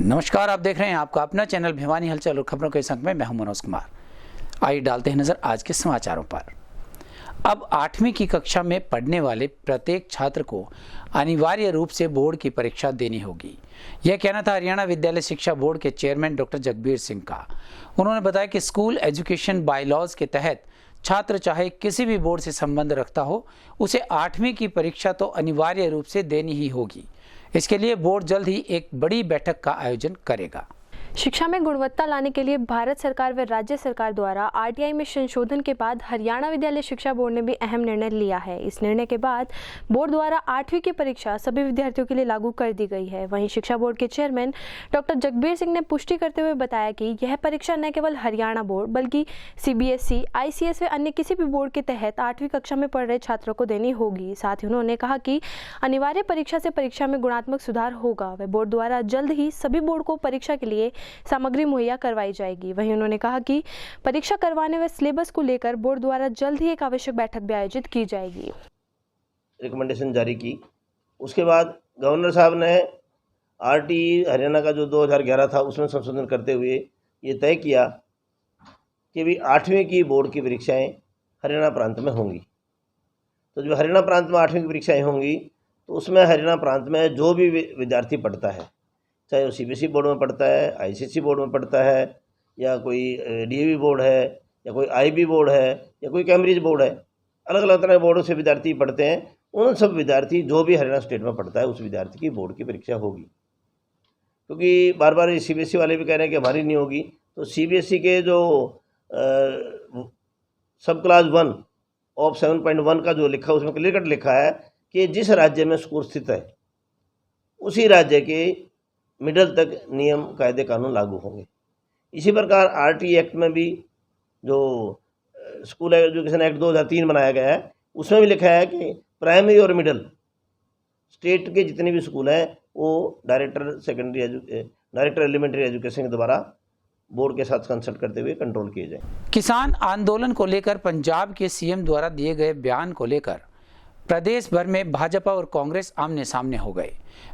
नमस्कार, आप देख रहे हैं आपका अपना चैनल भिवानी हलचल और खबरों के संग में मैं हूं मनोज कुमार। आइए डालते हैं नजर आज के समाचारों पर। अब 8वीं की कक्षा में पढ़ने वाले प्रत्येक छात्र को अनिवार्य रूप से बोर्ड की परीक्षा देनी होगी। यह कहना था हरियाणा विद्यालय शिक्षा बोर्ड के चेयरमैन डॉक्टर जगबीर सिंह का। उन्होंने बताया कि स्कूल एजुकेशन बायलॉज के तहत छात्र चाहे किसी भी बोर्ड से संबंध रखता हो, उसे 8वीं की परीक्षा तो अनिवार्य रूप से देनी ही होगी। इसके लिए बोर्ड जल्द ही एक बड़ी बैठक का आयोजन करेगा। शिक्षा में गुणवत्ता लाने के लिए भारत सरकार व राज्य सरकार द्वारा आरटीआई में संशोधन के बाद हरियाणा विद्यालय शिक्षा बोर्ड ने भी अहम निर्णय लिया है। इस निर्णय के बाद बोर्ड द्वारा 8वीं की परीक्षा सभी विद्यार्थियों के लिए लागू कर दी गई है। वहीं शिक्षा बोर्ड के चेयरमैन डॉक्टर जगबीर सिंह ने पुष्टि करते हुए बताया कि यह परीक्षा न केवल हरियाणा बोर्ड बल्कि सीबीएसई, आईसीएस व अन्य किसी भी बोर्ड के तहत 8वीं कक्षा में पढ़ रहे छात्रों को देनी होगी। साथ ही उन्होंने कहा कि अनिवार्य परीक्षा से परीक्षा में गुणात्मक सुधार होगा व बोर्ड द्वारा जल्द ही सभी बोर्ड को परीक्षा के लिए सामग्री मुहैया करवाई जाएगी। वहीं उन्होंने कहा कि परीक्षा करवाने व सिलेबस को लेकर बोर्ड द्वारा जल्द ही एक आवश्यक बैठक भी आयोजित की जाएगी। रिकमेंडेशन जारी की, उसके बाद गवर्नर साहब ने आरटी हरियाणा का जो 2011 था उसमें संशोधन करते हुए ये तय किया कि भी 8वीं की बोर्ड की परीक्षाएं हरियाणा प्रांत में होंगी। तो जो हरियाणा प्रांत में 8वीं की परीक्षाएं होंगी तो उसमें हरियाणा प्रांत में जो भी विद्यार्थी पढ़ता है, चाहे वो सीबीएसई बोर्ड में पढ़ता है, आईसीएसई बोर्ड में पढ़ता है, या कोई डीएवी बोर्ड है, या कोई आईबी बोर्ड है, या कोई कैम्ब्रिज बोर्ड है, अलग अलग तरह के बोर्डों से विद्यार्थी पढ़ते हैं। उन सब विद्यार्थी जो भी हरियाणा स्टेट में पढ़ता है उस विद्यार्थी की बोर्ड की परीक्षा होगी। क्योंकि बार बार सीबीएसई वाले भी कह रहे हैं कि हमारी नहीं होगी, तो सीबीएसई के जो सब क्लास 1 ऑफ 7.1 का जो लिखा उसमें क्लियर कट लिखा है कि जिस राज्य में स्कूल स्थित है उसी राज्य के मिडल तक नियम कायदे कानून लागू होंगे। इसी प्रकार आरटी एक्ट में भी जो स्कूल एजुकेशन एक्ट 2003 बनाया गया है उसमें भी लिखा है कि प्राइमरी और मिडल स्टेट के जितने भी स्कूल हैं वो डायरेक्टर एलिमेंट्री एजुकेशन के द्वारा बोर्ड के साथ कंसल्ट करते हुए कंट्रोल किए जाए। किसान आंदोलन को लेकर पंजाब के सीएम द्वारा दिए गए बयान को लेकर प्रदेश भर में भाजपा और कांग्रेस आमने सामने हो गए।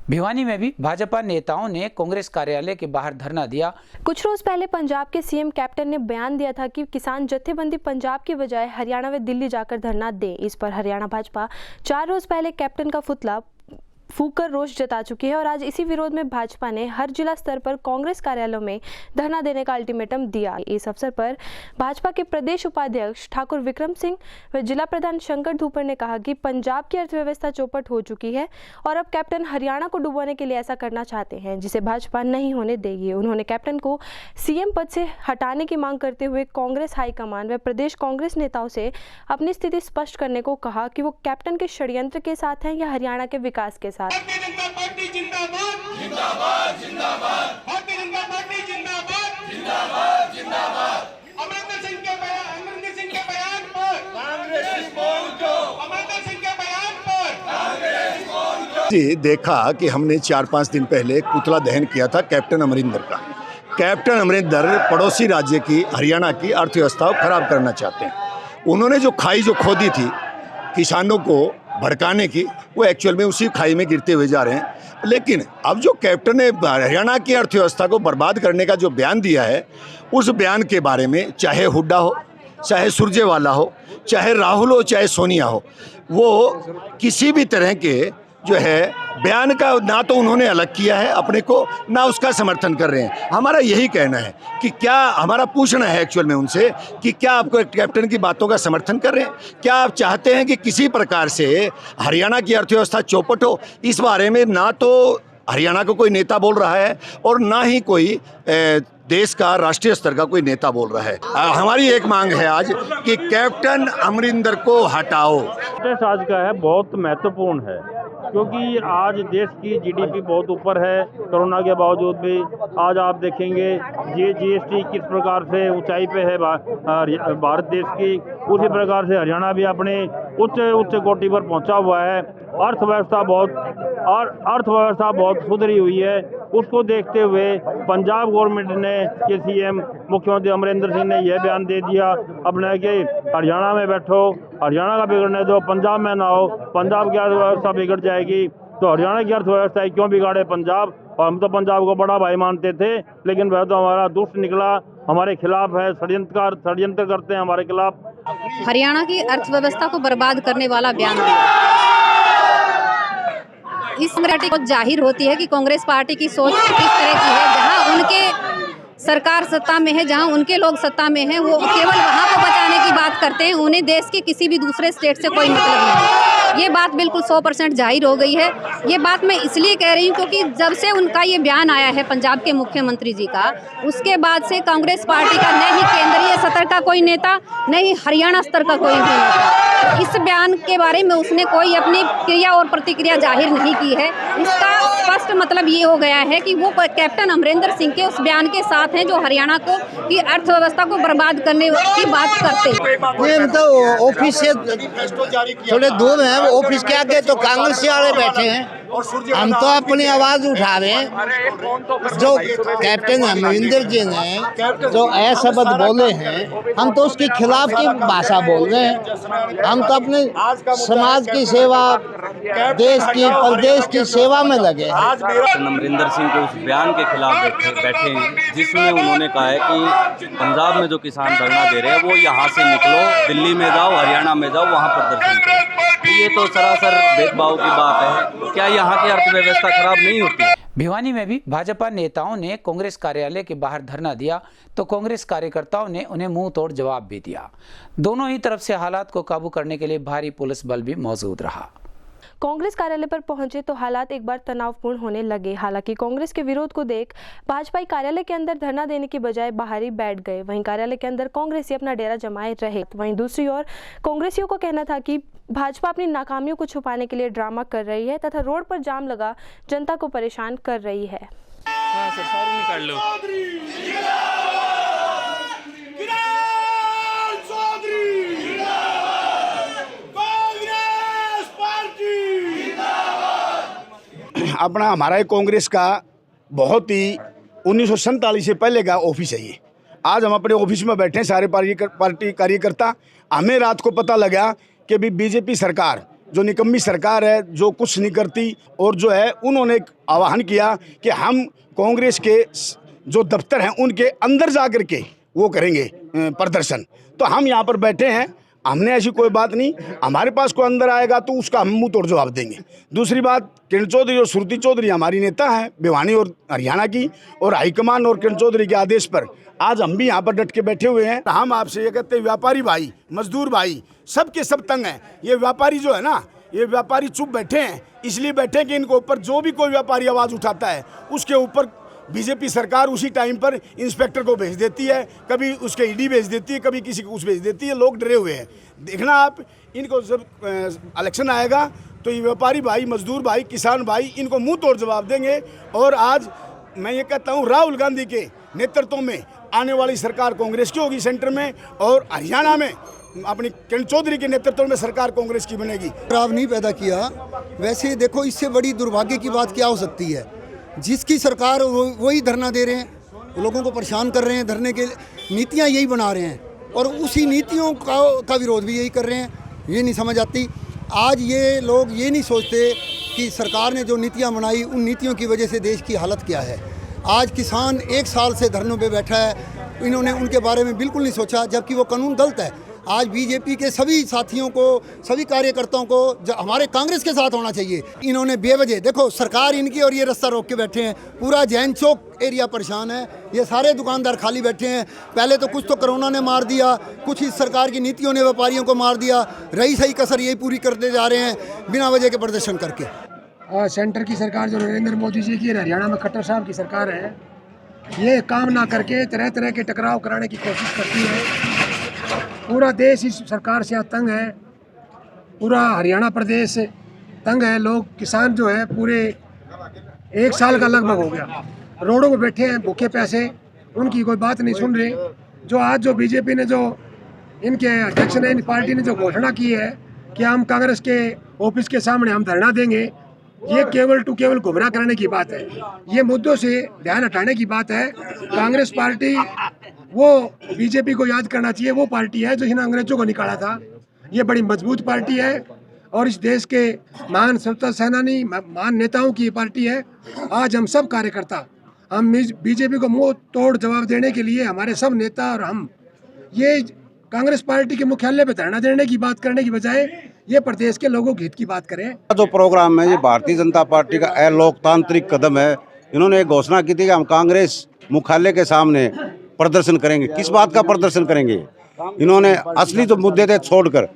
भिवानी में भी भाजपा नेताओं ने कांग्रेस कार्यालय के बाहर धरना दिया। कुछ रोज पहले पंजाब के सीएम कैप्टन ने बयान दिया था कि किसान जत्थेबंदी पंजाब की बजाय हरियाणा व दिल्ली जाकर धरना दे। इस पर हरियाणा भाजपा 4 रोज पहले कैप्टन का पुतला फूंककर रोष जता चुकी है और आज इसी विरोध में भाजपा ने हर जिला स्तर पर कांग्रेस कार्यालयों में धरना देने का अल्टीमेटम दिया। इस अवसर पर भाजपा के प्रदेश उपाध्यक्ष ठाकुर विक्रम सिंह व जिला प्रधान शंकर धूपर ने कहा कि पंजाब की अर्थव्यवस्था चौपट हो चुकी है और अब कैप्टन हरियाणा को डुबोने के लिए ऐसा करना चाहते हैं जिसे भाजपा नहीं होने देगी। उन्होंने कैप्टन को सीएम पद से हटाने की मांग करते हुए कांग्रेस हाईकमान व प्रदेश कांग्रेस नेताओं से अपनी स्थिति स्पष्ट करने को कहा कि वो कैप्टन के षड्यंत्र के साथ हैं या हरियाणा के विकास के साथ। भारतीय जनता पार्टी जिंदाबाद जिंदाबाद जिंदाबाद, भारतीय जनता पार्टी जिंदाबाद जिंदाबाद जिंदाबाद। अमरिंदर सिंह के बयान पर कांग्रेस बोल दो, अमरिंदर सिंह के बयान पर कांग्रेस बोल दो। जी, देखा कि हमने 4-5 दिन पहले पुतला दहन किया था कैप्टन अमरिंदर का। कैप्टन अमरिंदर पड़ोसी राज्य की हरियाणा की अर्थव्यवस्था को खराब करना चाहते हैं। उन्होंने जो खाई जो खोदी थी किसानों को भड़काने की, वो एक्चुअल में उसी खाई में गिरते हुए जा रहे हैं। लेकिन अब जो कैप्टन ने हरियाणा की अर्थव्यवस्था को बर्बाद करने का जो बयान दिया है, उस बयान के बारे में चाहे हुड्डा हो, चाहे सुरजेवाला हो, चाहे राहुल हो, चाहे सोनिया हो, वो किसी भी तरह के जो है बयान का ना तो उन्होंने अलग किया है अपने को, ना उसका समर्थन कर रहे हैं। हमारा यही कहना है कि क्या हमारा पूछना है एक्चुअल में उनसे कि क्या आप कैप्टन की बातों का समर्थन कर रहे हैं? क्या आप चाहते हैं कि किसी प्रकार से हरियाणा की अर्थव्यवस्था चौपट हो? इस बारे में ना तो हरियाणा को कोई नेता बोल रहा है और ना ही कोई देश का राष्ट्रीय स्तर का कोई नेता बोल रहा है। हमारी एक मांग है आज कि कैप्टन अमरिंदर को हटाओ। आज का है बहुत महत्वपूर्ण है क्योंकि आज देश की जीडीपी बहुत ऊपर है कोरोना के बावजूद भी। आज आप देखेंगे ये जीएसटी किस प्रकार से ऊंचाई पे है भारत देश की, उसी प्रकार से हरियाणा भी अपने उच्च कोटि पर पहुंचा हुआ है। अर्थव्यवस्था बहुत सुधरी हुई है। उसको देखते हुए पंजाब गवर्नमेंट ने के सीएम मुख्यमंत्री अमरिंदर सिंह ने यह बयान दे दिया अपने कि हरियाणा में बैठो, हरियाणा का बिगड़ने दो, पंजाब में ना हो, पंजाब की अर्थव्यवस्था बिगड़ जाएगी। तो हरियाणा की अर्थव्यवस्था क्यों बिगाड़े पंजाब? और हम तो पंजाब को बड़ा भाई मानते थे, लेकिन वह तो हमारा दुष्ट निकला, हमारे खिलाफ है, षड्यंत्र करते हैं हमारे खिलाफ। हरियाणा की अर्थव्यवस्था को बर्बाद करने वाला बयान दिया। इस पार्टी को जाहिर होती है कि कांग्रेस पार्टी की सोच किस तरह की है। जहां उनके सरकार सत्ता में है, जहां उनके लोग सत्ता में हैं, वो केवल वहां को बचाने की बात करते हैं, उन्हें देश के किसी भी दूसरे स्टेट से कोई मतलब नहीं। ये बात बिल्कुल 100% जाहिर हो गई है। ये बात मैं इसलिए कह रही हूँ क्योंकि जब से उनका ये बयान आया है पंजाब के मुख्यमंत्री जी का, उसके बाद से कांग्रेस पार्टी का न ही केंद्रीय स्तर का कोई नेता, न ही हरियाणा स्तर का कोई नेता इस बयान के बारे में उसने कोई अपनी क्रिया और प्रतिक्रिया जाहिर नहीं की है। इसका स्पष्ट मतलब ये हो गया है कि वो कैप्टन अमरिंदर सिंह के उस बयान के साथ हैं जो हरियाणा को की अर्थव्यवस्था को बर्बाद करने की बात करते हैं। हम तो ऑफिस से थोड़े दूर हैं, ऑफिस के आगे तो कांग्रेस वाले बैठे हैं, हम तो अपनी आवाज उठा रहे हैं। जो कैप्टन अमरिंदर जी ने जो अशब्द बोले हैं, हम तो उसके खिलाफ की भाषा बोल रहे हैं। हम तो अपने समाज की सेवा, देश की प्रदेश की सेवा में लगे। अमरिंदर सिंह के उस बयान के खिलाफ बैठे हैं जिसमें उन्होंने कहा है कि पंजाब में जो किसान धरना दे रहे हैं वो यहाँ से निकलो, दिल्ली में जाओ, हरियाणा में जाओ, वहाँ प्रदर्शन करो। ये तो सरासर भेदभाव की बात है। क्या यहाँ की अर्थव्यवस्था खराब नहीं होती? भिवानी में भी भाजपा नेताओं ने कांग्रेस कार्यालय के बाहर धरना दिया तो कांग्रेस कार्यकर्ताओं ने उन्हें मुंह तोड़ जवाब भी दिया। दोनों ही तरफ से हालात को काबू करने के लिए भारी पुलिस बल भी मौजूद रहा। कांग्रेस कार्यालय पर पहुंचे तो हालात एक बार तनावपूर्ण होने लगे। हालांकि कांग्रेस के विरोध को देख भाजपाई कार्यालय के अंदर धरना देने की बजाय बाहर ही बैठ गए। वहीं कार्यालय के अंदर कांग्रेसी अपना डेरा जमाए रहे। वहीं दूसरी ओर कांग्रेसियों को कहना था कि भाजपा अपनी नाकामियों को छुपाने के लिए ड्रामा कर रही है तथा रोड पर जाम लगा जनता को परेशान कर रही है। अपना हमारा कांग्रेस का बहुत ही 1947 से पहले का ऑफिस है ये। आज हम अपने ऑफिस में बैठे हैं सारे पार्टी कार्यकर्ता। हमें रात को पता लगा कि भी बीजेपी सरकार जो निकम्मी सरकार है, जो कुछ नहीं करती, और जो है उन्होंने आह्वान किया कि हम कांग्रेस के जो दफ्तर हैं उनके अंदर जा कर के वो करेंगे प्रदर्शन। तो हम यहाँ पर बैठे हैं, हमने ऐसी कोई बात नहीं, हमारे पास कोई अंदर आएगा तो उसका हम मुंह तोड़ जवाब देंगे। दूसरी बात, किरण चौधरी और श्रुति चौधरी हमारी नेता हैं भिवानी और हरियाणा की, और हाईकमान और किरण चौधरी के आदेश पर आज हम भी यहाँ पर डट के बैठे हुए हैं। हम आपसे ये कहते हैं, व्यापारी भाई, मजदूर भाई, सब के सब तंग हैं। ये व्यापारी जो है ना, ये व्यापारी चुप बैठे हैं, इसलिए बैठे कि इनको ऊपर जो भी कोई व्यापारी आवाज़ उठाता है उसके ऊपर बीजेपी सरकार उसी टाइम पर इंस्पेक्टर को भेज देती है, कभी उसके ईडी भेज देती है, कभी किसी को कुछ भेज देती है। लोग डरे हुए हैं। देखना आप, इनको जब इलेक्शन आएगा तो ये व्यापारी भाई, मजदूर भाई, किसान भाई इनको मुंह तोड़ जवाब देंगे। और आज मैं ये कहता हूँ, राहुल गांधी के नेतृत्व में आने वाली सरकार कांग्रेस की होगी सेंटर में, और हरियाणा में अपनी किरण चौधरी के नेतृत्व में सरकार कांग्रेस की बनेगी। खराब नहीं पैदा किया। वैसे देखो, इससे बड़ी दुर्भाग्य की बात क्या हो सकती है? जिसकी सरकार वही धरना दे रहे हैं, लोगों को परेशान कर रहे हैं, धरने के नीतियां यही बना रहे हैं, और उसी नीतियों का विरोध भी यही कर रहे हैं। ये नहीं समझ आती। आज ये लोग ये नहीं सोचते कि सरकार ने जो नीतियां बनाई, उन नीतियों की वजह से देश की हालत क्या है। आज किसान 1 साल से धरनों पे बैठा है, इन्होंने उनके बारे में बिल्कुल नहीं सोचा, जबकि वो कानून गलत है। आज बीजेपी के सभी साथियों को, सभी कार्यकर्ताओं को हमारे कांग्रेस के साथ होना चाहिए। इन्होंने बेवजह, देखो सरकार इनकी, और ये रास्ता रोक के बैठे हैं। पूरा जैन चौक एरिया परेशान है, ये सारे दुकानदार खाली बैठे हैं। पहले तो कुछ तो कोरोना ने मार दिया, कुछ इस सरकार की नीतियों ने व्यापारियों को मार दिया। रही सही कसर यही पूरी करते जा रहे हैं बिना वजह के प्रदर्शन करके। सेंटर की सरकार जो नरेंद्र मोदी जी की, हरियाणा में खट्टर साहब की सरकार है, ये काम ना करके तरह तरह के टकराव कराने की कोशिश करती है। पूरा देश इस सरकार से तंग है, पूरा हरियाणा प्रदेश तंग है। लोग, किसान जो है, पूरे 1 साल का लगभग हो गया रोडों पर बैठे हैं भूखे प्यासे, उनकी कोई बात नहीं सुन रहे। जो आज जो बीजेपी ने, जो इनके अध्यक्ष ने, इन पार्टी ने जो घोषणा की है कि हम कांग्रेस के ऑफिस के सामने हम धरना देंगे, ये केवल गुमराह करने की बात है। ये मुद्दों से ध्यान हटाने की बात है। कांग्रेस पार्टी, वो बीजेपी को याद करना चाहिए, वो पार्टी है जो जिन्हें अंग्रेजों को निकाला था। ये बड़ी मजबूत पार्टी है, और इस देश के महान स्वतंत्रता सेनानी, महान नेताओं की पार्टी है। आज हम सब कार्यकर्ता, हम बीजेपी को मुंह तोड़ जवाब देने के लिए हमारे सब नेता और हम ये कांग्रेस पार्टी के मुख्यालय पे धरना देने की बात करने की बजाय ये प्रदेश के लोगों के हित की बात करें। जो प्रोग्राम है ये भारतीय जनता पार्टी का अलोकतांत्रिक कदम है। इन्होंने एक घोषणा की थी कि हम कांग्रेस मुख्यालय के सामने प्रदर्शन करेंगे। किस बात का प्रदर्शन करेंगे? इन्होंने असली जो मुद्दे थे छोड़कर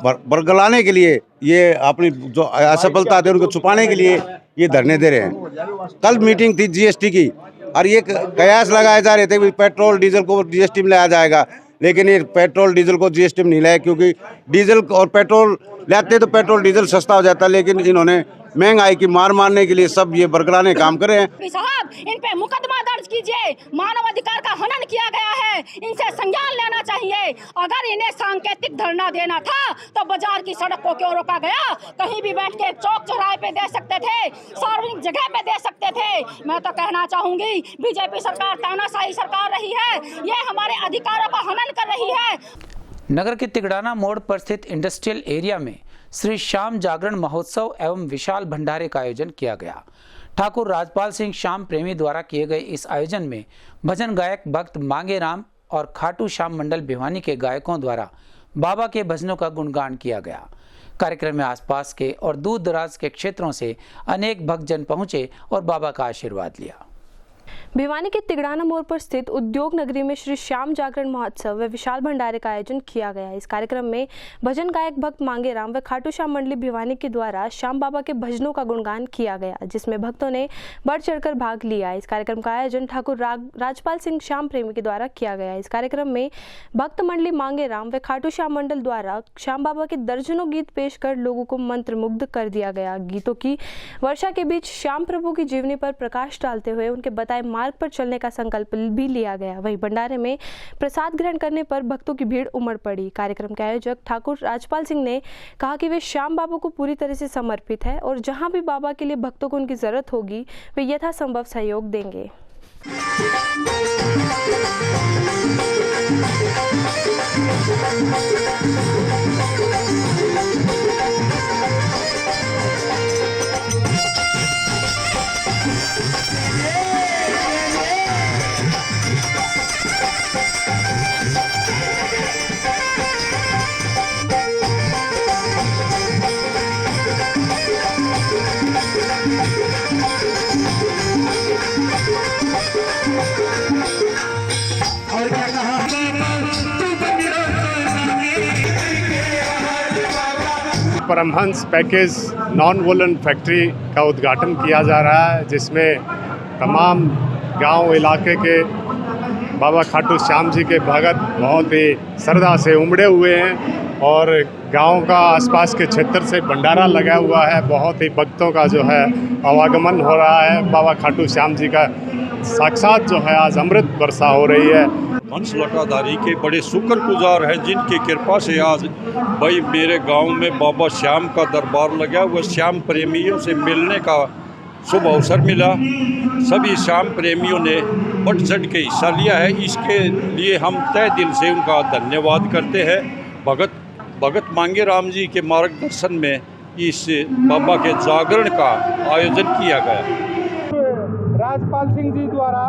बरगलाने के लिए, ये अपनी जो असफलता थी उनको छुपाने के लिए ये धरने दे रहे हैं। कल मीटिंग थी जीएसटी की और ये कयास लगाए जा रहे थे कि पेट्रोल डीजल को जीएसटी में लाया जाएगा, लेकिन ये पेट्रोल डीजल को जीएसटी में नहीं लाया, क्योंकि डीजल और पेट्रोल लाते तो पेट्रोल डीजल सस्ता हो जाता, लेकिन इन्होंने महंगाई की मार मारने के लिए सब ये बरगलाने काम कर रहे हैं। साहब, इन पे मुकदमा दर्ज कीजिए, मानव अधिकार का हनन किया गया है, इनसे संज्ञान लेना चाहिए। अगर इन्हें सांकेतिक धरना देना था तो बाजार की सड़क को क्यों रोका गया? कहीं भी बैठ के चौक चौराहे पे दे सकते थे, सार्वजनिक जगह पे दे सकते थे। मैं तो कहना चाहूंगी बीजेपी सरकार तानाशाही सरकार रही है, ये हमारे अधिकारों का हनन कर रही है। नगर के तिगड़ाना मोड़ पर स्थित इंडस्ट्रियल एरिया में श्री श्याम जागरण महोत्सव एवं विशाल भंडारे का आयोजन किया गया। ठाकुर राजपाल सिंह श्याम प्रेमी द्वारा किए गए इस आयोजन में भजन गायक भक्त मांगे राम और खाटू श्याम मंडल भिवानी के गायकों द्वारा बाबा के भजनों का गुणगान किया गया। कार्यक्रम में आसपास के और दूर दराज के क्षेत्रों से अनेक भक्तजन पहुंचे और बाबा का आशीर्वाद लिया। भिवानी के तिगड़ाना मोड़ पर स्थित उद्योग नगरी में श्री श्याम जागरण महोत्सव व विशाल भंडारे का आयोजन किया गया। इस कार्यक्रम में भजन गायक भक्त मांगे राम व खाटू श्याम मंडली भिवानी के द्वारा श्याम बाबा के भजनों का गुणगान किया गया, जिसमें भक्तों ने बढ़ चढ़कर भाग लिया। इस कार्यक्रम का आयोजन ठाकुर राजपाल सिंह श्याम प्रेमी के द्वारा किया गया। इस कार्यक्रम में भक्त मंडली मांगे राम व खाटू श्याम मंडल द्वारा श्याम बाबा के दर्जनों गीत पेश कर लोगों को मंत्रमुग्ध कर दिया गया। गीतों की वर्षा के बीच श्याम प्रभु की जीवनी पर प्रकाश डालते हुए उनके बताए मार्ग पर चलने का संकल्प भी लिया गया। वहीं भंडारे में प्रसाद ग्रहण करने पर भक्तों की भीड़ उमड़ पड़ी। कार्यक्रम के आयोजक ठाकुर राजपाल सिंह ने कहा कि वे श्याम बाबा को पूरी तरह से समर्पित है और जहां भी बाबा के लिए भक्तों को उनकी जरूरत होगी वे यथासंभव सहयोग देंगे। Paramhans package non woollen factory का उद्घाटन किया जा रहा है, जिसमें तमाम गांव इलाके के बाबा खाटू श्याम जी के भगत बहुत ही श्रद्धा से उमड़े हुए हैं और गांव का आसपास के क्षेत्र से भंडारा लगा हुआ है। बहुत ही भक्तों का जो है आवागमन हो रहा है। बाबा खाटू श्याम जी का साक्षात जो है आज अमृत वर्षा हो रही है। हंस लटाधारी के बड़े शुक्रगुजार हैं, जिनकी कृपा से आज भाई मेरे गांव में बाबा श्याम का दरबार लगा हुआ। श्याम प्रेमियों से मिलने का शुभ अवसर मिला। सभी श्याम प्रेमियों ने बढ़ चढ़ के हिस्सा लिया है। इसके लिए हम तहे दिल से उनका धन्यवाद करते हैं। भगत मांगे राम जी के मार्गदर्शन में इस बाबा के जागरण का आयोजन किया गया। राजपाल सिंह जी द्वारा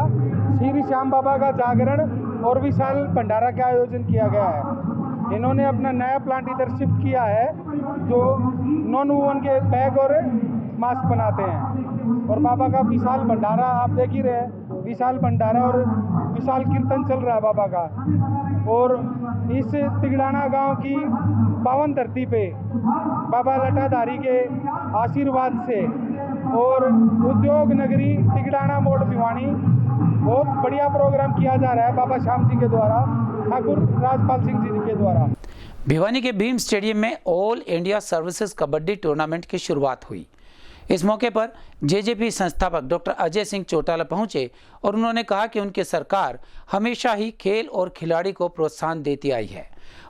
श्री श्याम बाबा का जागरण और विशाल भंडारा का आयोजन किया गया है। इन्होंने अपना नया प्लांट इधर शिफ्ट किया है, जो नॉन वुवन के बैग और मास्क बनाते हैं। और बाबा का विशाल भंडारा आप देख ही रहे हैं, विशाल भंडारा और विशाल कीर्तन चल रहा है बाबा का। और इस तिगड़ाना गांव की पावन धरती पे बाबा लटाधारी के आशीर्वाद से और उद्योग नगरी तिगड़ाना मोड़ भिवानी बहुत बढ़िया प्रोग्राम किया जा रहा है बाबा श्याम जी के द्वारा, ठाकुर राजपाल सिंह जी के द्वारा। भिवानी के भीम स्टेडियम में all India services kabaddi tournament की शुरुआत हुई। इस मौके पर जेजेपी संस्थापक डॉक्टर अजय सिंह चौटाला पहुंचे और उन्होंने कहा कि उनकी सरकार हमेशा ही खेल और खिलाड़ी को प्रोत्साहन देती आई है।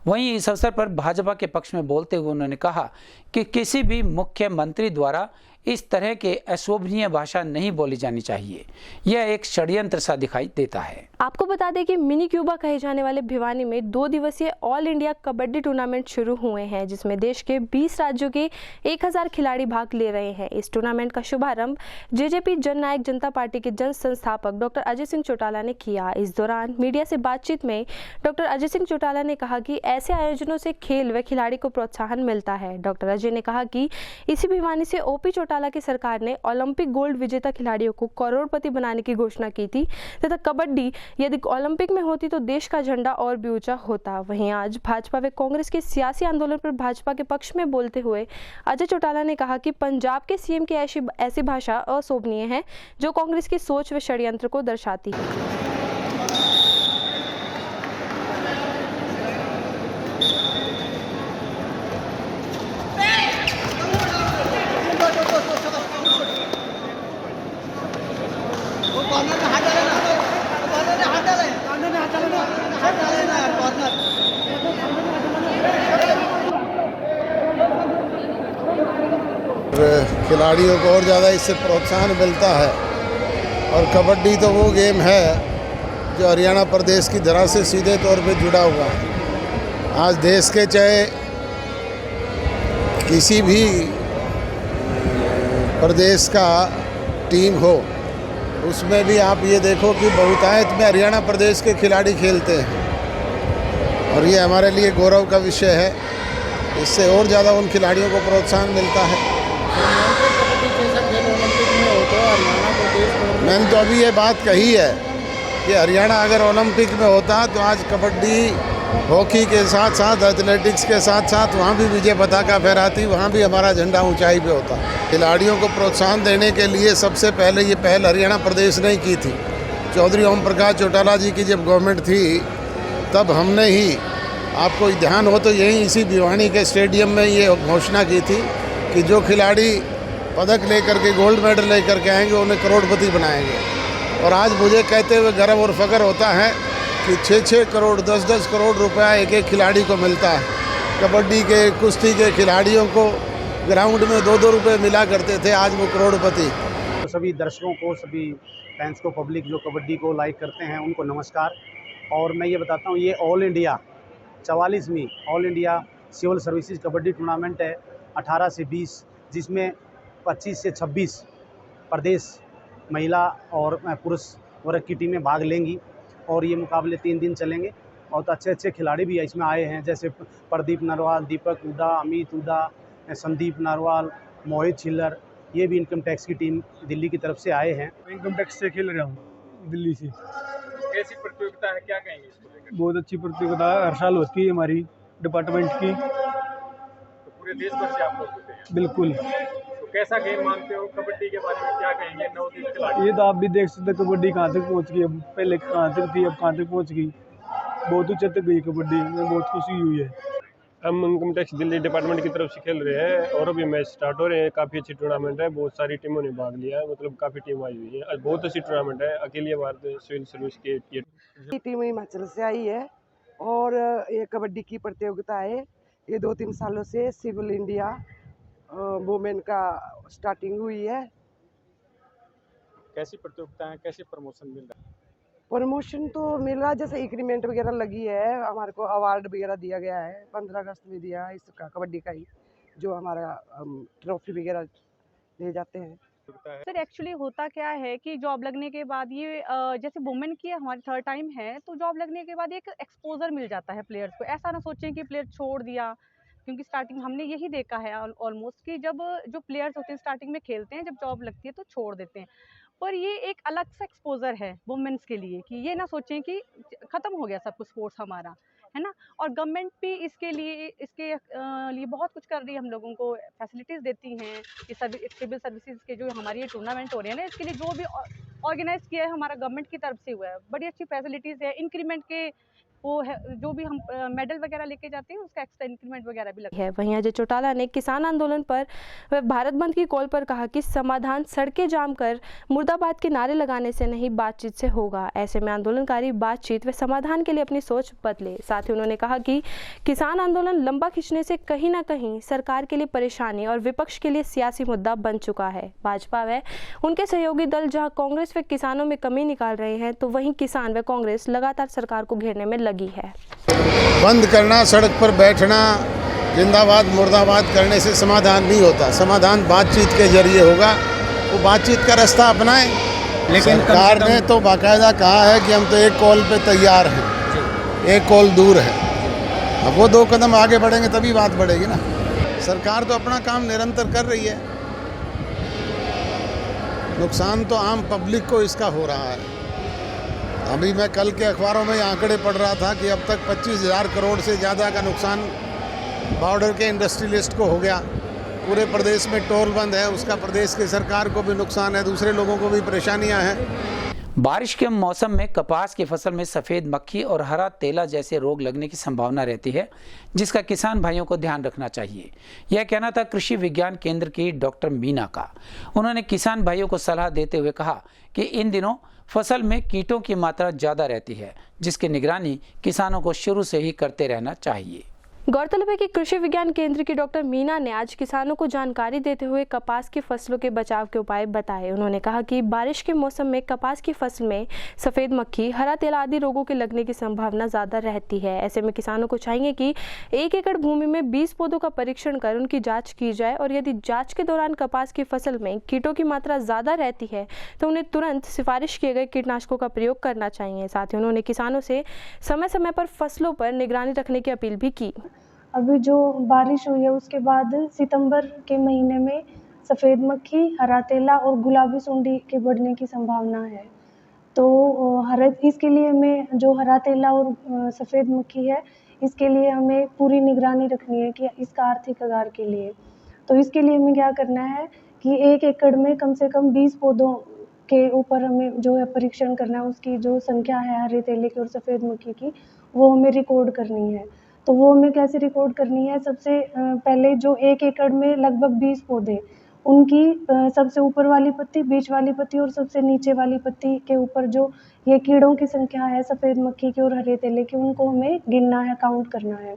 वहीं इस अवसर पर भाजपा के पक्ष में बोलते हुए उन्होंने कहा कि किसी भी मुख्यमंत्री द्वारा इस तरह के अशोभनीय भाषा नहीं बोली जानी चाहिए। यह एक षड्यंत्र सा दिखाई देता है। आपको बता दें कि मिनी क्यूबा कहे जाने वाले भिवानी में 2 दिवसीय ऑल इंडिया कबड्डी टूर्नामेंट शुरू हुए हैं, जिसमें देश के 20 राज्यों के 1000 खिलाड़ी भाग ले रहे हैं। इस टूर्नामेंट का शुभारंभ जेजेपी जननायक जनता पार्टी के जन संस्थापक डॉक्टर अजय सिंह चौटाला ने किया। इस दौरान मीडिया से बातचीत में डॉक्टर अजय सिंह चौटाला ने कहा कि ऐसे आयोजनों से खेल व खिलाड़ी को प्रोत्साहन मिलता है। डॉक्टर अजय ने कहा कि इसी भिवानी से ओपी चौटाला की सरकार ने ओलंपिक गोल्ड विजेता खिलाड़ियों को करोड़पति बनाने की घोषणा की थी तथा कबड्डी यदि ओलंपिक में होती तो देश का झंडा और भी ऊंचा होता। वहीं आज भाजपा व कांग्रेस के सियासी आंदोलन पर भाजपा के पक्ष में बोलते हुए अजय चौटाला ने कहा कि पंजाब के सीएम की ऐसी भाषा अशोभनीय है जो कांग्रेस की सोच व षड्यंत्र को दर्शाती है। खिलाड़ियों को और ज़्यादा इससे प्रोत्साहन मिलता है और कबड्डी तो वो गेम है जो हरियाणा प्रदेश की धरा से सीधे तौर पे जुड़ा हुआ है। आज देश के चाहे किसी भी प्रदेश का टीम हो उसमें भी आप ये देखो कि बहुतायत में हरियाणा प्रदेश के खिलाड़ी खेलते हैं और ये हमारे लिए गौरव का विषय है। इससे और ज़्यादा उन खिलाड़ियों को प्रोत्साहन मिलता है। मैंने तो अभी ये बात कही है कि हरियाणा अगर ओलंपिक में होता तो आज कबड्डी हॉकी के साथ साथ एथलेटिक्स के साथ साथ वहाँ भी विजय पताका फहराती, वहाँ भी हमारा झंडा ऊंचाई पे होता। खिलाड़ियों को प्रोत्साहन देने के लिए सबसे पहले ये पहल हरियाणा प्रदेश ने की थी। चौधरी ओम प्रकाश चौटाला जी की जब गवर्नमेंट थी तब हमने ही, आपको ध्यान हो तो यहीं इसी भिवानी के स्टेडियम में ये घोषणा की थी कि जो खिलाड़ी पदक लेकर के गोल्ड मेडल लेकर के आएंगे उन्हें करोड़पति बनाएंगे। और आज मुझे कहते हुए गर्व और फख्र होता है कि 6-6 करोड़ 10-10 करोड़ रुपया एक एक खिलाड़ी को मिलता है। कबड्डी के कुश्ती के खिलाड़ियों को ग्राउंड में 2-2 रुपये मिला करते थे, आज वो करोड़पति। तो सभी दर्शकों को, सभी फैंस को, पब्लिक जो कबड्डी को लाइक करते हैं उनको नमस्कार। और मैं ये बताता हूँ, ये ऑल इंडिया 44वीं all India civil services kabaddi tournament है 18 से 20, जिसमें 25 से 26 प्रदेश महिला और पुरुष वर्ग की टीमें भाग लेंगी और ये मुकाबले 3 दिन चलेंगे। और तो अच्छे अच्छे खिलाड़ी भी इसमें आए हैं, जैसे प्रदीप नरवाल, दीपक हुड्डा, अमित हुड्डा, संदीप नरवाल, मोहित छिल्लर, ये भी इनकम टैक्स की टीम दिल्ली की तरफ से आए हैं। इनकम टैक्स से खेल रहा हूँ दिल्ली से। कैसी प्रतियोगिता है, क्या कहेंगे इसको लेकर? बहुत अच्छी प्रतियोगिता है, हर साल होती है हमारी डिपार्टमेंट की। तो पूरे देश भर से आप लोग होते हैं? बिल्कुल। तो कैसा गेम मानते हो? कबड्डी के बारे में क्या कहेंगे? 9 दिन खिलाड़ी, ये तो आप भी देख सकते कबड्डी कहाँ तक पहुँच गई, अब पहले कहाँ तक थी अब कहाँ तक पहुँच गई, बहुत ऊंचे तक गई कबड्डी में, बहुत खुशी हुई है। हम इनकम टैक्स दिल्ली डिपार्टमेंट की तरफ से खेल रहे हैं और अभी मैच स्टार्ट हो रहे हैं। काफ़ी अच्छी टूर्नामेंट है, बहुत सारी टीमों ने भाग लिया है, मतलब काफ़ी टीम आई हुई है। बहुत अच्छी टूर्नामेंट है। अकेली भारत सिविल सर्विस की टीम हिमाचल से आई है और ये कबड्डी की प्रतियोगिता है। ये 2-3 सालों से सिविल इंडिया वुमेन का स्टार्टिंग हुई है। कैसी प्रतियोगिता है, कैसे प्रमोशन मिल रहा है? प्रमोशन तो मिल रहा है, जैसे इंक्रीमेंट वगैरह लगी है, हमारे को अवार्ड वगैरह दिया गया है। 15 अगस्त में दिया है इसका, कबड्डी का ही, जो हमारा ट्रॉफी वगैरह ले जाते हैं। सर एक्चुअली होता क्या है कि जॉब लगने के बाद ये जैसे वुमेन की हमारी 3rd टाइम है, तो जॉब लगने के बाद एक एक्सपोजर मिल जाता है प्लेयर्स को। ऐसा ना सोचें कि प्लेयर छोड़ दिया, क्योंकि स्टार्टिंग हमने यही देखा है ऑलमोस्ट कि जब जो प्लेयर्स होते हैं स्टार्टिंग में खेलते हैं, जब जॉब लगती है तो छोड़ देते हैं। पर ये एक अलग सा एक्सपोजर है वुमेन्स के लिए कि ये ना सोचें कि ख़त्म हो गया सब कुछ स्पोर्ट्स हमारा, है ना। और गवर्नमेंट भी इसके लिए बहुत कुछ कर रही है, हम लोगों को फैसिलिटीज़ देती हैं कि सिविल सर्विसेज के जो हमारी ये टूर्नामेंट हो रहे हैं ना, इसके लिए जो भी ऑर्गेनाइज किया है हमारा गवर्नमेंट की तरफ से हुआ है, बड़ी अच्छी फैसिलिटीज़ है। इंक्रीमेंट के वो जो भी हम मेडल वगैरह लेके जाते हैं उसका एक्स्ट्रा इंक्रीमेंट वगैरह भी लगता है। वहीं अजय चौटाला ने किसान आंदोलन पर व भारत बंद की कॉल पर कहा कि समाधान सड़कें जाम कर मुर्दाबाद के नारे लगाने से नहीं, बातचीत से होगा। ऐसे में आंदोलनकारी बातचीत व समाधान के लिए अपनी सोच बदले। साथ ही उन्होंने कहा कि किसान आंदोलन लंबा खींचने से कहीं ना कहीं सरकार के लिए परेशानी और विपक्ष के लिए सियासी मुद्दा बन चुका है। भाजपा व उनके सहयोगी दल जहां कांग्रेस व किसानों में कमी निकाल रहे हैं, तो वहीं किसान व कांग्रेस लगातार सरकार को घेरने में लगी है। बंद करना, सड़क पर बैठना, जिंदाबाद मुर्दाबाद करने से समाधान नहीं होता। समाधान बातचीत के जरिए होगा। वो बातचीत का रास्ता अपनाएं। लेकिन सरकार ने तो बाकायदा कहा है कि हम तो एक कॉल पे तैयार हैं, एक कॉल दूर है। अब वो 2 कदम आगे बढ़ेंगे तभी बात बढ़ेगी ना। सरकार तो अपना काम निरंतर कर रही है। नुकसान तो आम पब्लिक को इसका हो रहा है। अभी मैं कल के अखबारों में आंकड़े पढ़ रहा था कि अब तक 25,000 करोड़ से ज़्यादा का नुकसान बॉर्डर के इंडस्ट्रियलिस्ट को हो गया। पूरे प्रदेश में टोल बंद है, उसका प्रदेश की सरकार को भी नुकसान है, दूसरे लोगों को भी परेशानियां हैं। बारिश के मौसम में कपास की फसल में सफ़ेद मक्खी और हरा तेला जैसे रोग लगने की संभावना रहती है, जिसका किसान भाइयों को ध्यान रखना चाहिए। यह कहना था कृषि विज्ञान केंद्र की डॉक्टर मीना का। उन्होंने किसान भाइयों को सलाह देते हुए कहा कि इन दिनों फसल में कीटों की मात्रा ज़्यादा रहती है, जिसकी निगरानी किसानों को शुरू से ही करते रहना चाहिए। गौरतलब है कि कृषि विज्ञान केंद्र की डॉक्टर मीना ने आज किसानों को जानकारी देते हुए कपास की फसलों के बचाव के उपाय बताए। उन्होंने कहा कि बारिश के मौसम में कपास की फसल में सफ़ेद मक्खी, हरा तेला आदि रोगों के लगने की संभावना ज़्यादा रहती है। ऐसे में किसानों को चाहिए कि 1 एकड़ भूमि में 20 पौधों का परीक्षण कर उनकी जाँच की जाए और यदि जाँच के दौरान कपास की फसल में कीटों की मात्रा ज़्यादा रहती है तो उन्हें तुरंत सिफारिश किए गए कीटनाशकों का प्रयोग करना चाहिए। साथ ही उन्होंने किसानों से समय समय पर फसलों पर निगरानी रखने की अपील भी की। अभी जो बारिश हुई है उसके बाद सितंबर के महीने में सफ़ेद मक्खी, हरा तेला और गुलाबी सुंडी के बढ़ने की संभावना है। तो इसके लिए हमें जो हरा तेला और सफ़ेद मक्खी है, इसके लिए हमें पूरी निगरानी रखनी है कि इसका आर्थिक आधार के लिए। तो इसके लिए हमें क्या करना है कि 1 एकड़ में कम से कम 20 पौधों के ऊपर हमें जो है परीक्षण करना है। उसकी जो संख्या है हरे तेले की और सफ़ेद मक्खी की, वो हमें रिकॉर्ड करनी है। तो वो हमें कैसे रिकॉर्ड करनी है? सबसे पहले जो 1 एकड़ में लगभग 20 पौधे, उनकी सबसे ऊपर वाली पत्ती, बीच वाली पत्ती और सबसे नीचे वाली पत्ती के ऊपर जो ये कीड़ों की संख्या है सफ़ेद मक्खी की और हरे तेले की, उनको हमें गिनना है, काउंट करना है।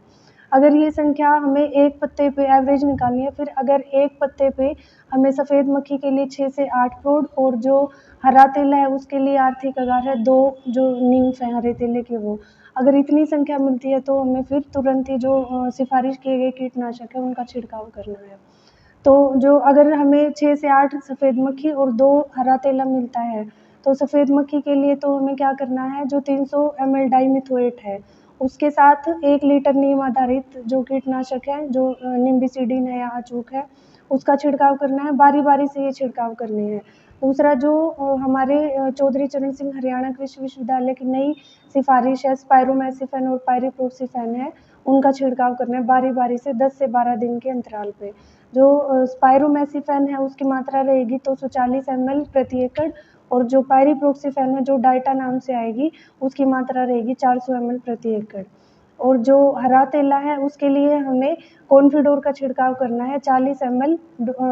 अगर ये संख्या हमें एक पत्ते पे एवरेज निकालनी है, फिर अगर एक पत्ते पे हमें सफ़ेद मक्खी के लिए 6 से 8 प्रोड और जो हरा तेला है उसके लिए आर्थिक आधार है 2 जो नीम्फ है हरे तेले के, वो अगर इतनी संख्या मिलती है तो हमें फिर तुरंत ही जो सिफारिश किए गए कीटनाशक है उनका छिड़काव करना है। तो जो अगर हमें 6 से 8 सफ़ेद मक्खी और 2 हरा तेला मिलता है, तो सफ़ेद मक्खी के लिए तो हमें क्या करना है, जो 300 ml डाइमिथोएट है उसके साथ 1 लीटर नीम आधारित जो कीटनाशक है, जो निम्बिसिडिन है या अचूक है, उसका छिड़काव करना है। बारी बारी से ये छिड़काव करने हैं। दूसरा जो हमारे चौधरी चरण सिंह हरियाणा कृषि विश्वविद्यालय की नई सिफारिश है, स्पायरोमेसिफेन और पायरिप्रोक्सिफेन है, उनका छिड़काव करना है बारी बारी से 10 से 12 दिन के अंतराल पे। जो स्पायरोमेसिफेन है उसकी मात्रा रहेगी 240 ml प्रति एकड़ और जो पायरिप्रोक्सिफेन है जो डाइटा नाम से आएगी उसकी मात्रा रहेगी 400 ml प्रति एकड़। और जो हरा तेला है उसके लिए हमें कॉन्फिडोर का छिड़काव करना है 40 ml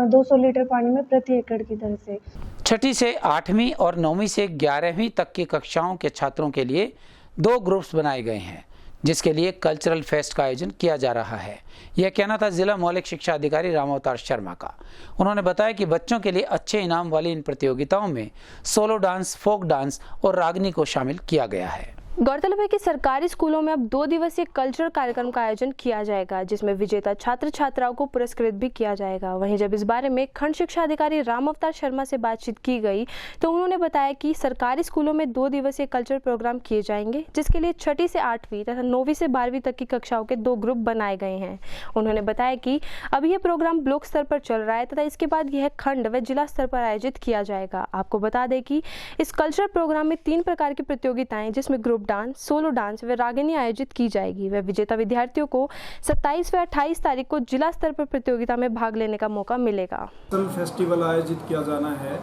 200 लीटर पानी में प्रति एकड़ की दर से। 6ठी से 8वीं और 9वीं से 11वीं तक की कक्षाओं के छात्रों के लिए 2 ग्रुप्स बनाए गए हैं, जिसके लिए कल्चरल फेस्ट का आयोजन किया जा रहा है। यह कहना था जिला मौलिक शिक्षा अधिकारी रामावतार शर्मा का। उन्होंने बताया कि बच्चों के लिए अच्छे इनाम वाली इन प्रतियोगिताओं में सोलो डांस, फोक डांस और रागनी को शामिल किया गया है। गौरतलब है कि सरकारी स्कूलों में अब 2 दिवसीय कल्चरल कार्यक्रम का आयोजन किया जाएगा, जिसमें विजेता छात्र छात्राओं को पुरस्कृत भी किया जाएगा। वहीं जब इस बारे में खंड शिक्षा अधिकारी रामावतार शर्मा से बातचीत की गई तो उन्होंने बताया कि सरकारी स्कूलों में 2 दिवसीय कल्चरल प्रोग्राम किए जाएंगे, जिसके लिए 6ठी से 8वीं तथा 9वीं से 12वीं तक की कक्षाओं के 2 ग्रुप बनाए गए हैं। उन्होंने बताया कि अभी यह प्रोग्राम ब्लॉक स्तर पर चल रहा है तथा इसके बाद यह खंड व जिला स्तर पर आयोजित किया जाएगा। आपको बता दें कि इस कल्चरल प्रोग्राम में 3 प्रकार की प्रतियोगिताएं, जिसमें ग्रुप डांस, सोलो डांस व रागिनी आयोजित की जाएगी। व विजेता विद्यार्थियों को 27 व 28 तारीख को जिला स्तर पर प्रतियोगिता में भाग लेने का मौका मिलेगा। फेस्टिवल आयोजित किया जाना है,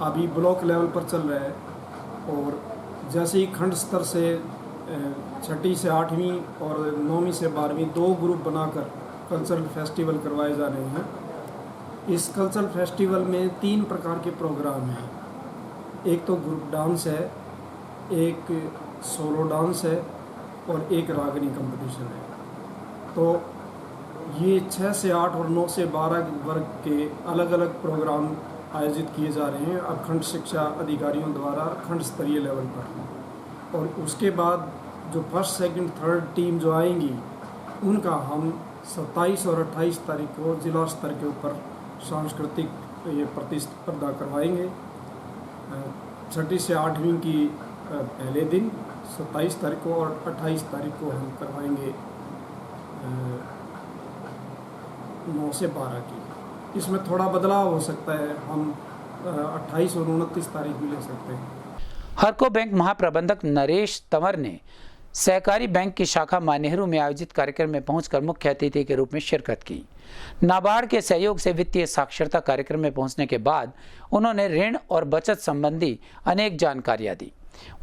अभी ब्लॉक लेवल पर चल रहा है और जैसे ही खंड स्तर से छठी से 8वीं और 9वीं से 12वीं 2 ग्रुप बनाकर कल्चरल फेस्टिवल करवाए जा रहे हैं। इस कल्चरल फेस्टिवल में 3 प्रकार के प्रोग्राम हैं। एक तो ग्रुप डांस है, एक सोलो डांस है और एक रागनी कंपटीशन है। तो ये 6 से 8 और 9 से 12 वर्ग के अलग अलग प्रोग्राम आयोजित किए जा रहे हैं अखंड शिक्षा अधिकारियों द्वारा खंड स्तरीय लेवल पर। और उसके बाद जो फर्स्ट सेकंड थर्ड टीम जो आएंगी उनका हम 27 और 28 तारीख को जिला स्तर के ऊपर सांस्कृतिक ये प्रतिस्पर्धा करवाएंगे। छठी से 8वीं की पहले दिन 27 तारीख को और 28 तारीख को हम करवाएंगे 9 से 12 की। इसमें थोड़ा बदलाव हो सकता है, हम 28 और 29 तारीख भी ले सकते हैं। हरको बैंक महाप्रबंधक नरेश तंवर ने सहकारी बैंक की शाखा मानेहरू में आयोजित कार्यक्रम में पहुंचकर मुख्य अतिथि के रूप में शिरकत की। नाबार्ड के सहयोग से वित्तीय साक्षरता कार्यक्रम में पहुंचने के बाद उन्होंने ऋण और बचत संबंधी अनेक जानकारियां दी।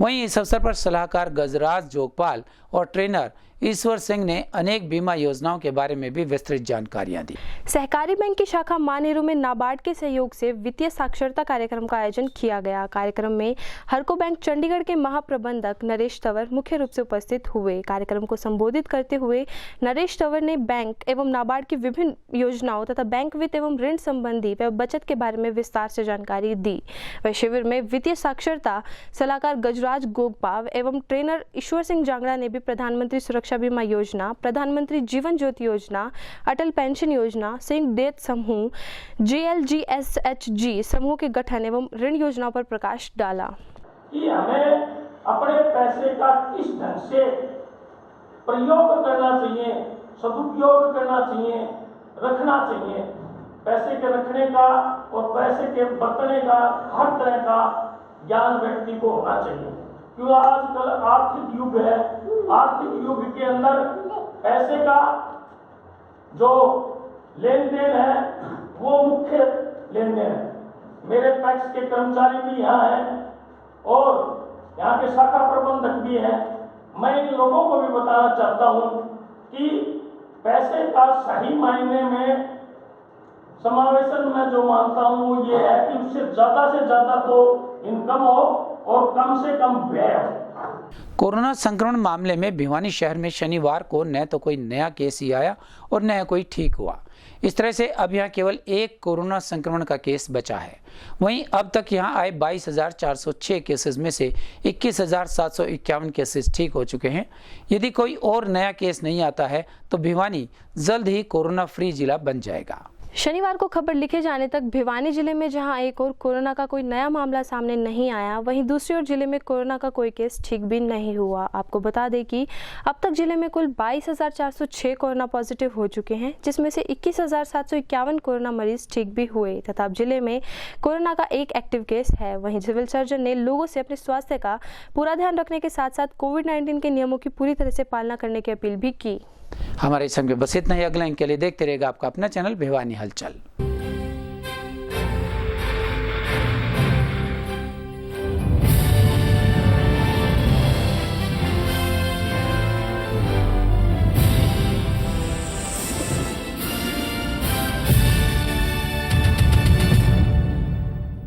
वहीं इस अवसर पर सलाहकार गजराज जोगपाल और ट्रेनर ईश्वर सिंह ने अनेक बीमा योजनाओं के बारे में भी विस्तृत जानकारियां दी। सहकारी बैंक की शाखा मानेरू में नाबार्ड के सहयोग से वित्तीय साक्षरता कार्यक्रम का आयोजन किया गया। कार्यक्रम में हरको बैंक चंडीगढ़ के महाप्रबंधक नरेश तंवर मुख्य रूप से उपस्थित हुए। कार्यक्रम को संबोधित करते हुए नरेश तंवर ने बैंक एवं नाबार्ड की विभिन्न योजनाओं तथा बैंक वित्त एवं ऋण संबंधी व बचत के बारे में विस्तार से जानकारी दी। वह शिविर में वित्तीय साक्षरता सलाहकार गजराज गोगपाव एवं ट्रेनर ईश्वर सिंह जांगड़ा ने भी प्रधानमंत्री सुरक्षा बीमा योजना, प्रधानमंत्री जीवन ज्योति योजना, अटल पेंशन योजना, संयुक्त डेट समूह, JLGSHG समूह के गठन एवं ऋण योजनाओं पर प्रकाश डाला। कि हमें अपने पैसे का किस ढंग से प्रयोग करना चाहिए, सदुपयोग करना चाहिए, रखना चाहिए। पैसे के रखने का और पैसे के बरतने का हर तरह का ज्ञान व्यक्ति को होना चाहिए, क्योंकि आजकल आर्थिक युग है। आर्थिक युग के अंदर पैसे का जो लेन देन है वो मुख्य लेन देन है। मेरे पैक्स के कर्मचारी भी यहाँ हैं और यहाँ के शाखा प्रबंधक भी हैं। मैं इन लोगों को भी बताना चाहता हूँ कि पैसे का सही मायने में समावेशन मैं जो मानता हूँ वो ये है कि उससे ज़्यादा तो इनकम हो और कम से कम व्यय हो। कोरोना संक्रमण मामले में भिवानी शहर में शनिवार को न तो कोई नया केस ही आया और न कोई ठीक हुआ। इस तरह से अब यहाँ केवल एक कोरोना संक्रमण का केस बचा है। वहीं अब तक यहाँ आए 22,406 केसेस में से 21,751 केसेस ठीक हो चुके हैं। यदि कोई और नया केस नहीं आता है तो भिवानी जल्द ही कोरोना फ्री जिला बन जाएगा। शनिवार को खबर लिखे जाने तक भिवानी जिले में जहां एक और कोरोना का कोई नया मामला सामने नहीं आया, वहीं दूसरी ओर जिले में कोरोना का कोई केस ठीक भी नहीं हुआ। आपको बता दें कि अब तक जिले में कुल 22,406 कोरोना पॉजिटिव हो चुके हैं, जिसमें से 21,751 कोरोना मरीज ठीक भी हुए तथा अब जिले में कोरोना का एक एक्टिव केस है। वहीं सिविल सर्जन ने लोगों से अपने स्वास्थ्य का पूरा ध्यान रखने के साथ साथ कोविड-19 के नियमों की पूरी तरह से पालना करने की अपील भी की। हमारे संग में बस इतना ही। अगला इनके लिए देखते रहेगा आपका अपना चैनल भिवानी हलचल।